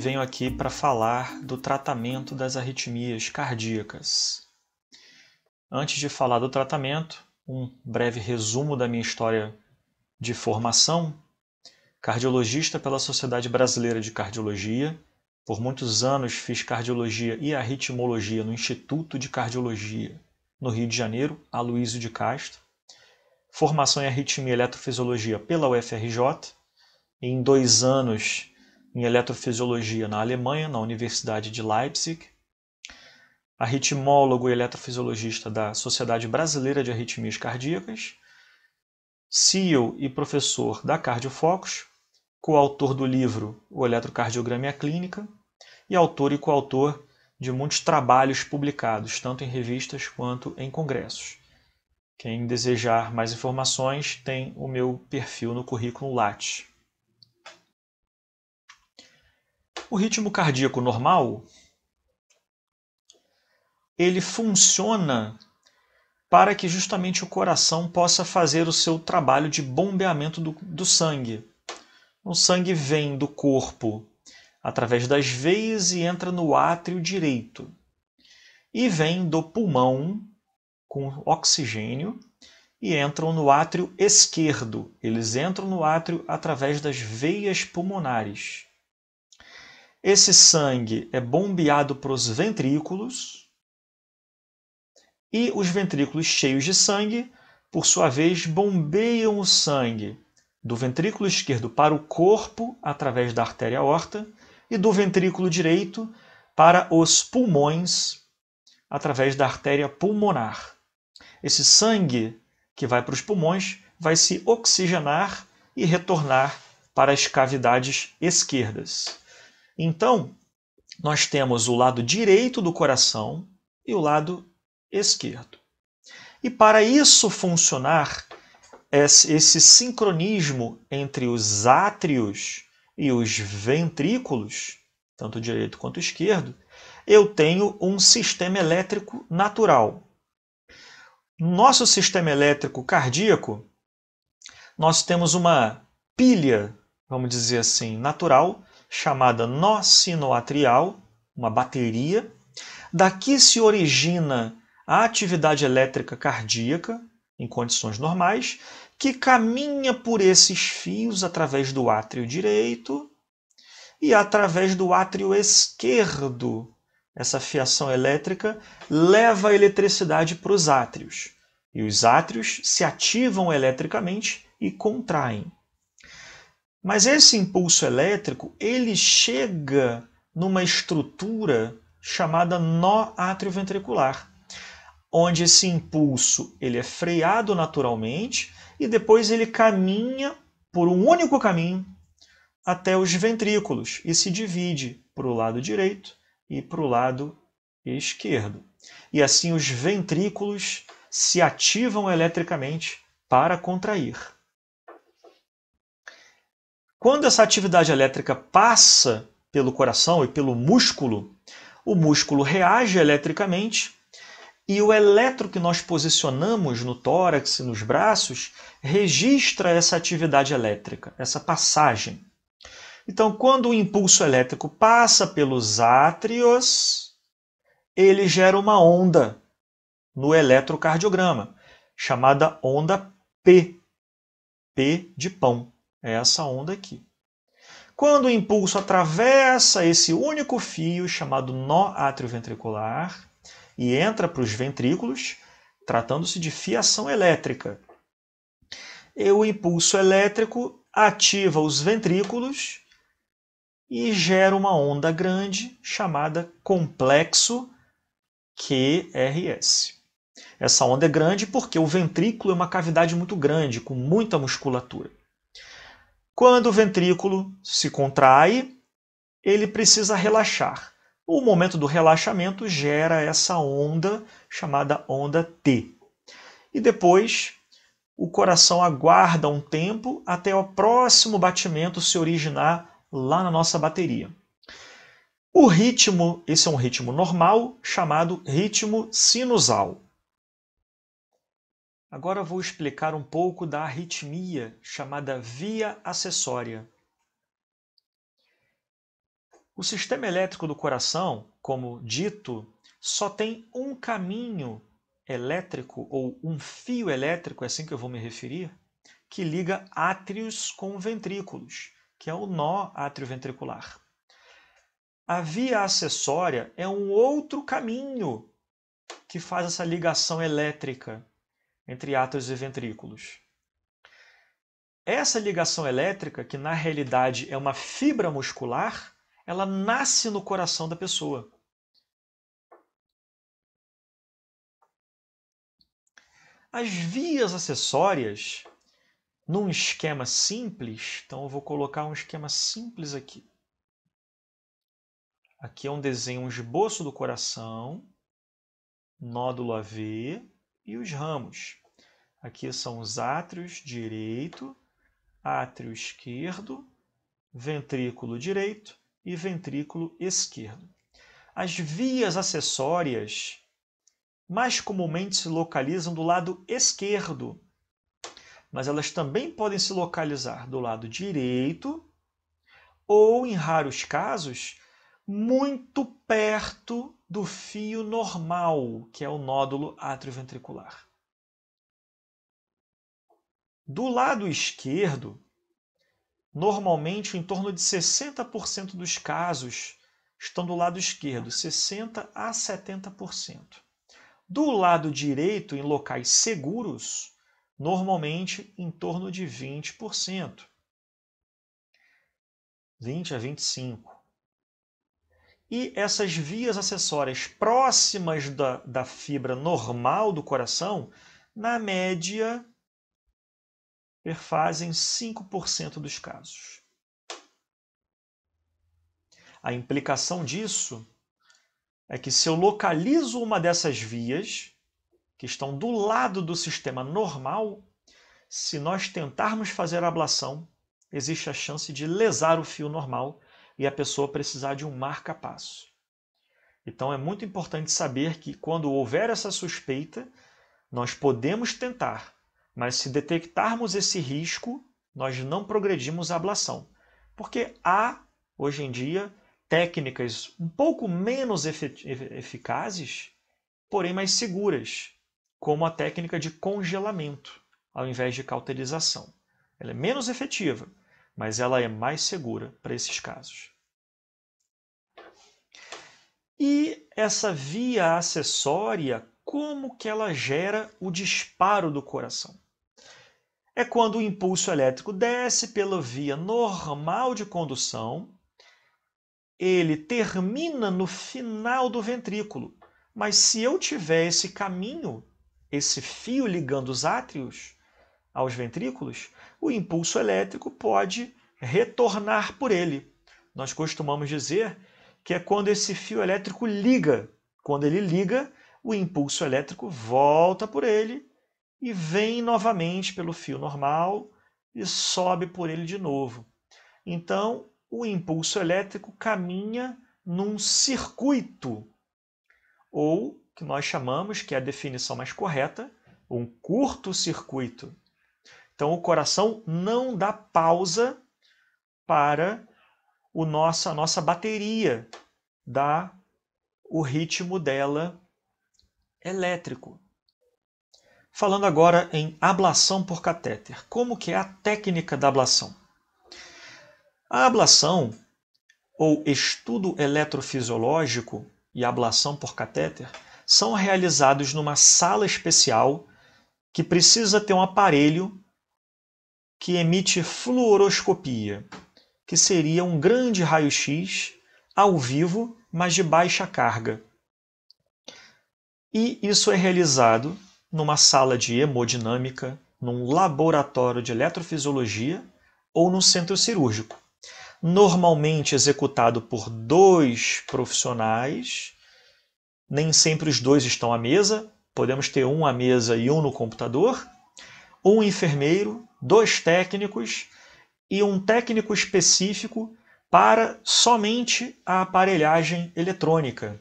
venho aqui para falar do tratamento das arritmias cardíacas. Antes de falar do tratamento, um breve resumo da minha história de formação. Cardiologista pela Sociedade Brasileira de Cardiologia. Por muitos anos fiz cardiologia e arritmologia no Instituto de Cardiologia, no Rio de Janeiro, Aloysio de Castro. Formação em arritmia e eletrofisiologia pela UFRJ. E em 2 anos em eletrofisiologia na Alemanha, na Universidade de Leipzig. Arritmólogo e eletrofisiologista da Sociedade Brasileira de Arritmias Cardíacas. CEO e professor da Cardiofocus, coautor do livro O Eletrocardiograma e a Clínica, e autor e coautor de muitos trabalhos publicados, tanto em revistas quanto em congressos. Quem desejar mais informações tem o meu perfil no currículo Lattes. O ritmo cardíaco normal, ele funciona para que justamente o coração possa fazer o seu trabalho de bombeamento do sangue. O sangue vem do corpo através das veias e entra no átrio direito. E vem do pulmão com oxigênio e entram no átrio esquerdo. Eles entram no átrio através das veias pulmonares. Esse sangue é bombeado para os ventrículos e os ventrículos cheios de sangue, por sua vez, bombeiam o sangue do ventrículo esquerdo para o corpo através da artéria aorta e do ventrículo direito para os pulmões através da artéria pulmonar. Esse sangue que vai para os pulmões vai se oxigenar e retornar para as cavidades esquerdas. Então, nós temos o lado direito do coração e o lado esquerdo. E para isso funcionar, esse sincronismo entre os átrios e os ventrículos, tanto direito quanto esquerdo, eu tenho um sistema elétrico natural. No nosso sistema elétrico cardíaco, nós temos uma pilha, vamos dizer assim, natural, chamada nó sinoatrial, uma bateria. Daqui se origina a atividade elétrica cardíaca, em condições normais, que caminha por esses fios através do átrio direito e através do átrio esquerdo. Essa fiação elétrica leva a eletricidade para os átrios. E os átrios se ativam eletricamente e contraem. Mas esse impulso elétrico, ele chega numa estrutura chamada nó atrioventricular, onde esse impulso ele é freado naturalmente e depois ele caminha por um único caminho até os ventrículos e se divide para o lado direito e para o lado esquerdo. E assim os ventrículos se ativam eletricamente para contrair. Quando essa atividade elétrica passa pelo coração e pelo músculo, o músculo reage eletricamente e o eletro que nós posicionamos no tórax e nos braços registra essa atividade elétrica, essa passagem. Então, quando o impulso elétrico passa pelos átrios, ele gera uma onda no eletrocardiograma, chamada onda P. P de pão. É essa onda aqui. Quando o impulso atravessa esse único fio, chamado nó atrioventricular, e entra para os ventrículos, tratando-se de fiação elétrica. E o impulso elétrico ativa os ventrículos e gera uma onda grande chamada complexo QRS. Essa onda é grande porque o ventrículo é uma cavidade muito grande, com muita musculatura. Quando o ventrículo se contrai, ele precisa relaxar. O momento do relaxamento gera essa onda chamada onda T. E depois o coração aguarda um tempo até o próximo batimento se originar lá na nossa bateria. O ritmo, esse é um ritmo normal, chamado ritmo sinusal. Agora eu vou explicar um pouco da arritmia chamada via acessória. O sistema elétrico do coração, como dito, só tem um caminho elétrico, ou um fio elétrico, é assim que eu vou me referir, que liga átrios com ventrículos, que é o nó atrioventricular. A via acessória é um outro caminho que faz essa ligação elétrica entre átrios e ventrículos. Essa ligação elétrica, que na realidade é uma fibra muscular, ela nasce no coração da pessoa. As vias acessórias, num esquema simples, então eu vou colocar um esquema simples aqui. Aqui é um desenho, um esboço do coração, nódulo AV e os ramos. Aqui são os átrios direito, átrio esquerdo, ventrículo direito e ventrículo esquerdo. As vias acessórias mais comumente se localizam do lado esquerdo, mas elas também podem se localizar do lado direito ou, em raros casos, muito perto do fio normal, que é o nódulo atrioventricular. Do lado esquerdo, normalmente em torno de 60% dos casos estão do lado esquerdo, 60% a 70%. Do lado direito, em locais seguros, normalmente em torno de 20%. 20 a 25%. E essas vias acessórias próximas da fibra normal do coração, na média, perfazem 5% dos casos. A implicação disso é que se eu localizo uma dessas vias, que estão do lado do sistema normal, se nós tentarmos fazer a ablação, existe a chance de lesar o fio normal e a pessoa precisar de um marca-passo. Então é muito importante saber que quando houver essa suspeita, nós podemos tentar, mas se detectarmos esse risco, nós não progredimos a ablação. Porque há, hoje em dia, técnicas um pouco menos eficazes, porém mais seguras, como a técnica de congelamento, ao invés de cauterização. Ela é menos efetiva, mas ela é mais segura para esses casos. E essa via acessória, como que ela gera o disparo do coração? É quando o impulso elétrico desce pela via normal de condução, ele termina no final do ventrículo. Mas se eu tiver esse caminho, esse fio ligando os átrios aos ventrículos, o impulso elétrico pode retornar por ele. Nós costumamos dizer que é quando esse fio elétrico liga. Quando ele liga, o impulso elétrico volta por ele e vem novamente pelo fio normal e sobe por ele de novo. Então, o impulso elétrico caminha num circuito, ou que nós chamamos, que é a definição mais correta, um curto-circuito. Então, o coração não dá pausa para a nossa bateria dar o ritmo dela elétrico. Falando agora em ablação por catéter. Como que é a técnica da ablação? A ablação, ou estudo eletrofisiológico e ablação por catéter, são realizados numa sala especial que precisa ter um aparelho que emite fluoroscopia, que seria um grande raio-x ao vivo, mas de baixa carga. E isso é realizado numa sala de hemodinâmica, num laboratório de eletrofisiologia ou num centro cirúrgico. Normalmente executado por 2 profissionais, nem sempre os 2 estão à mesa, podemos ter um à mesa e um no computador, um enfermeiro, 2 técnicos e um técnico específico para somente a aparelhagem eletrônica,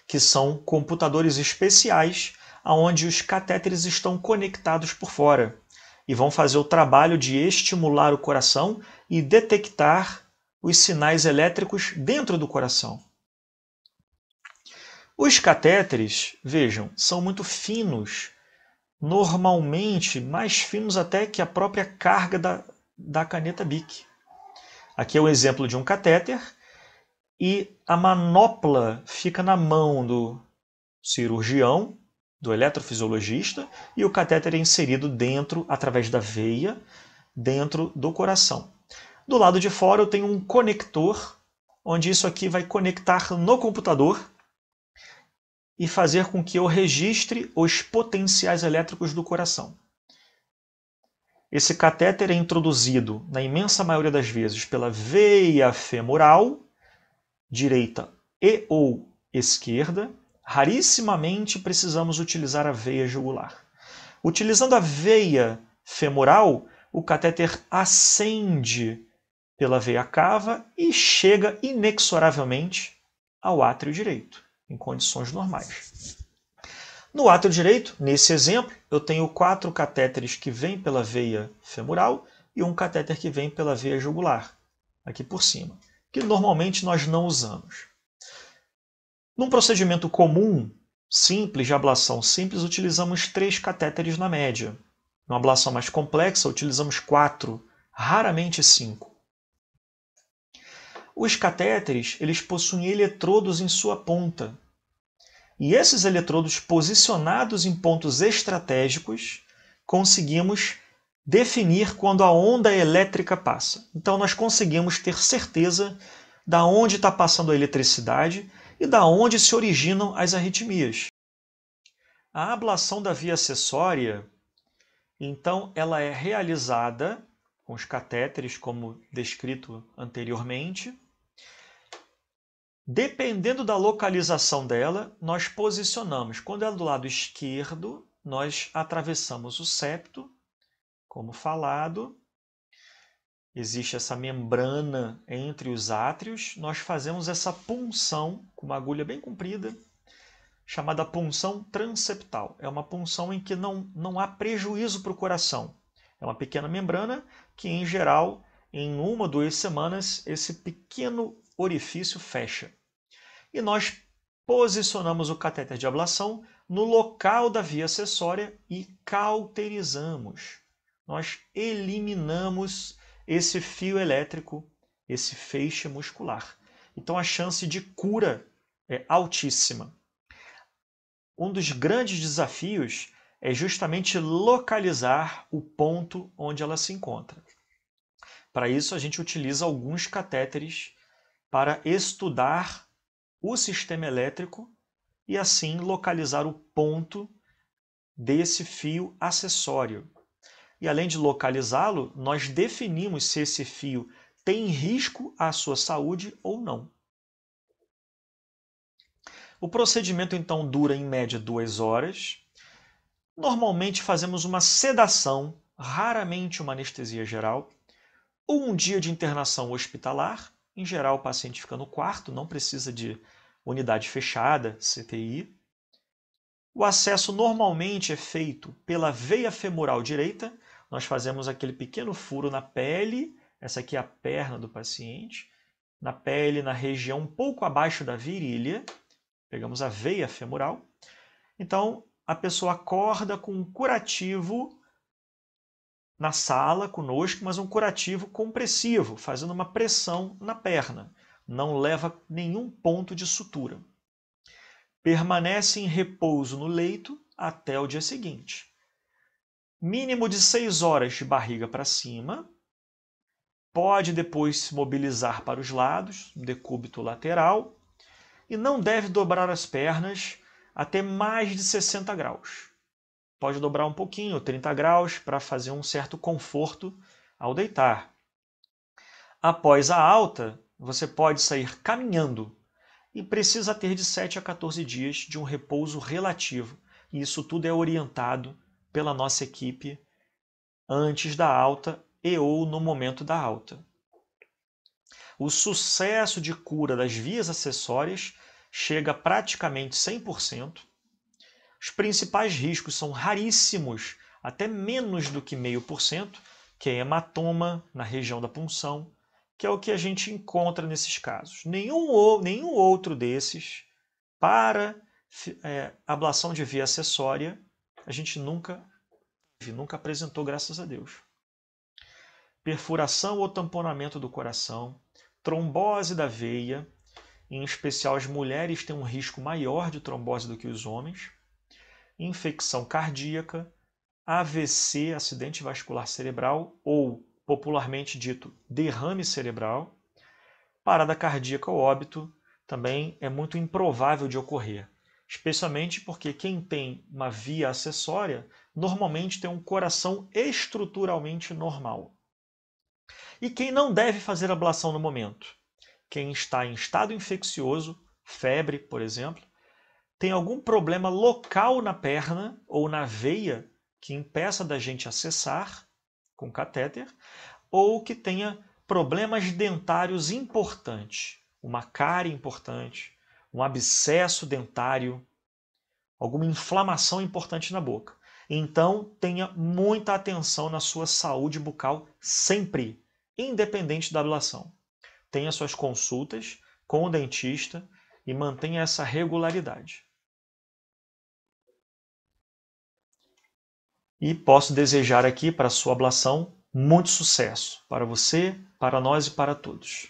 que são computadores especiais onde os catéteres estão conectados por fora e vão fazer o trabalho de estimular o coração e detectar os sinais elétricos dentro do coração. Os catéteres, vejam, são muito finos, normalmente mais finos até que a própria carga da caneta Bic. Aqui é o exemplo de um catéter e a manopla fica na mão do cirurgião, do eletrofisiologista, e o catéter é inserido dentro, através da veia, dentro do coração. Do lado de fora eu tenho um conector, onde isso aqui vai conectar no computador e fazer com que eu registre os potenciais elétricos do coração. Esse catéter é introduzido, na imensa maioria das vezes, pela veia femoral, direita e ou esquerda. Rarissimamente precisamos utilizar a veia jugular. Utilizando a veia femoral, o catéter ascende pela veia cava e chega inexoravelmente ao átrio direito, em condições normais. No átrio direito, nesse exemplo, eu tenho 4 catéteres que vêm pela veia femoral e um catéter que vem pela veia jugular, aqui por cima, que normalmente nós não usamos. Num procedimento comum, simples, de ablação simples, utilizamos 3 catéteres na média. Numa ablação mais complexa, utilizamos 4, raramente 5. Os catéteres, eles possuem eletrodos em sua ponta. E esses eletrodos posicionados em pontos estratégicos, conseguimos definir quando a onda elétrica passa. Então nós conseguimos ter certeza de onde está passando a eletricidade e da onde se originam as arritmias. A ablação da via acessória, então, ela é realizada com os catéteres, como descrito anteriormente. Dependendo da localização dela, nós posicionamos. Quando é do lado esquerdo, nós atravessamos o septo, como falado. Existe essa membrana entre os átrios. Nós fazemos essa punção com uma agulha bem comprida, chamada punção transeptal. É uma punção em que não há prejuízo para o coração. É uma pequena membrana que, em geral, em 1 ou 2 semanas, esse pequeno orifício fecha. E nós posicionamos o catéter de ablação no local da via acessória e cauterizamos. Nós eliminamos esse fio elétrico, esse feixe muscular. Então a chance de cura é altíssima. Um dos grandes desafios é justamente localizar o ponto onde ela se encontra. Para isso a gente utiliza alguns catéteres para estudar o sistema elétrico e assim localizar o ponto desse fio acessório. E além de localizá-lo, nós definimos se esse fio tem risco à sua saúde ou não. O procedimento então dura em média 2 horas. Normalmente fazemos uma sedação, raramente uma anestesia geral, ou um dia de internação hospitalar. Em geral o paciente fica no quarto, não precisa de unidade fechada, CTI. O acesso normalmente é feito pela veia femoral direita. Nós fazemos aquele pequeno furo na pele, essa aqui é a perna do paciente, na pele, na região um pouco abaixo da virilha, pegamos a veia femoral. Então, a pessoa acorda com um curativo na sala conosco, mas um curativo compressivo, fazendo uma pressão na perna. Não leva nenhum ponto de sutura. Permanece em repouso no leito até o dia seguinte. Mínimo de 6 horas de barriga para cima. Pode depois se mobilizar para os lados, decúbito lateral. E não deve dobrar as pernas até mais de 60 graus. Pode dobrar um pouquinho, 30 graus, para fazer um certo conforto ao deitar. Após a alta, você pode sair caminhando e precisa ter de 7 a 14 dias de um repouso relativo. E isso tudo é orientado pela nossa equipe antes da alta e ou no momento da alta. O sucesso de cura das vias acessórias chega a praticamente 100%. Os principais riscos são raríssimos, até menos do que 0,5%, que é hematoma na região da punção, que é o que a gente encontra nesses casos. Nenhum outro desses, para ablação de via acessória, a gente nunca apresentou, graças a Deus. Perfuração ou tamponamento do coração, trombose da veia, em especial as mulheres têm um risco maior de trombose do que os homens, infecção cardíaca, AVC, acidente vascular cerebral, ou, popularmente dito, derrame cerebral, parada cardíaca ou óbito, também é muito improvável de ocorrer, especialmente porque quem tem uma via acessória normalmente tem um coração estruturalmente normal. E quem não deve fazer ablação no momento? Quem está em estado infeccioso, febre, por exemplo, tem algum problema local na perna ou na veia que impeça da gente acessar com catéter, ou que tenha problemas dentários importantes, uma cárie importante, um abscesso dentário, alguma inflamação importante na boca. Então, tenha muita atenção na sua saúde bucal sempre, independente da ablação. Tenha suas consultas com o dentista e mantenha essa regularidade. E posso desejar aqui para a sua ablação muito sucesso para você, para nós e para todos.